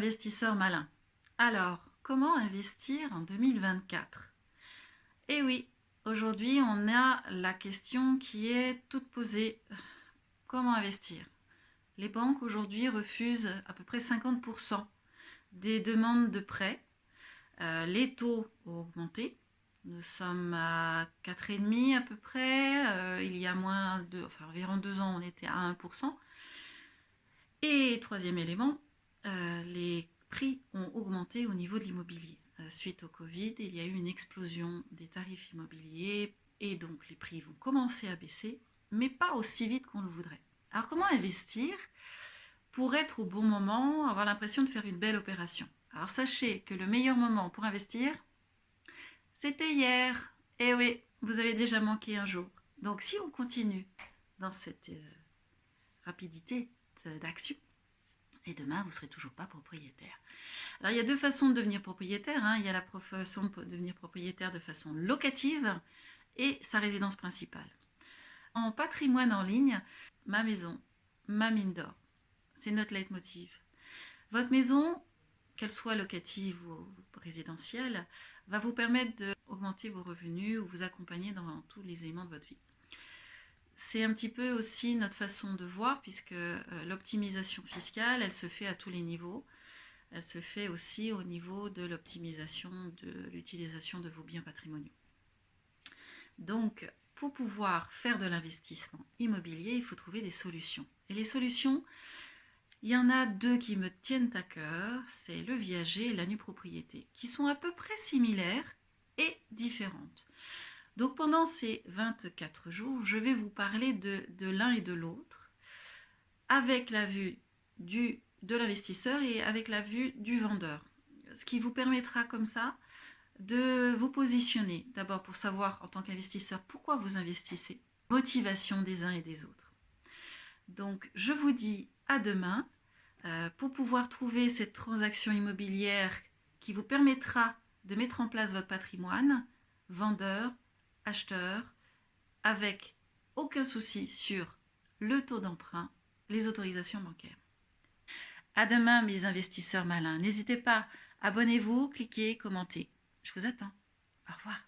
investisseur malin. Alors, comment investir en 2024? Eh oui, aujourd'hui, on a la question qui est toute posée. Comment investir? Les banques aujourd'hui refusent à peu près 50% des demandes de prêts. Les taux ont augmenté. Nous sommes à 4,5 à peu près. Il y a environ 2 ans, on était à 1%. Et troisième élément, les prix ont augmenté au niveau de l'immobilier. Suite au Covid, il y a eu une explosion des tarifs immobiliers et donc les prix vont commencer à baisser, mais pas aussi vite qu'on le voudrait. Alors comment investir pour être au bon moment, avoir l'impression de faire une belle opération? Alors sachez que le meilleur moment pour investir, c'était hier. Eh oui, vous avez déjà manqué un jour. Donc si on continue dans cette rapidité d'action, et demain, vous ne serez toujours pas propriétaire. Alors, il y a deux façons de devenir propriétaire. Il y a la façon de devenir propriétaire de façon locative et sa résidence principale. En patrimoine en ligne, ma maison, ma mine d'or, c'est notre leitmotiv. Votre maison, qu'elle soit locative ou résidentielle, va vous permettre d'augmenter vos revenus ou vous accompagner dans tous les éléments de votre vie. C'est un petit peu aussi notre façon de voir, puisque l'optimisation fiscale, elle se fait à tous les niveaux. Elle se fait aussi au niveau de l'optimisation de l'utilisation de vos biens patrimoniaux. Donc, pour pouvoir faire de l'investissement immobilier, il faut trouver des solutions. Et les solutions, il y en a deux qui me tiennent à cœur, c'est le viager et la nue propriété, qui sont à peu près similaires et différentes. Donc pendant ces 24 jours, je vais vous parler de l'un et de l'autre, avec la vue de l'investisseur et avec la vue du vendeur. Ce qui vous permettra comme ça de vous positionner, d'abord pour savoir en tant qu'investisseur pourquoi vous investissez, motivation des uns et des autres. Donc je vous dis à demain pour pouvoir trouver cette transaction immobilière qui vous permettra de mettre en place votre patrimoine, vendeur, acheteur, avec aucun souci sur le taux d'emprunt, les autorisations bancaires. À demain, mes investisseurs malins. N'hésitez pas, abonnez-vous, cliquez, commentez. Je vous attends. Au revoir.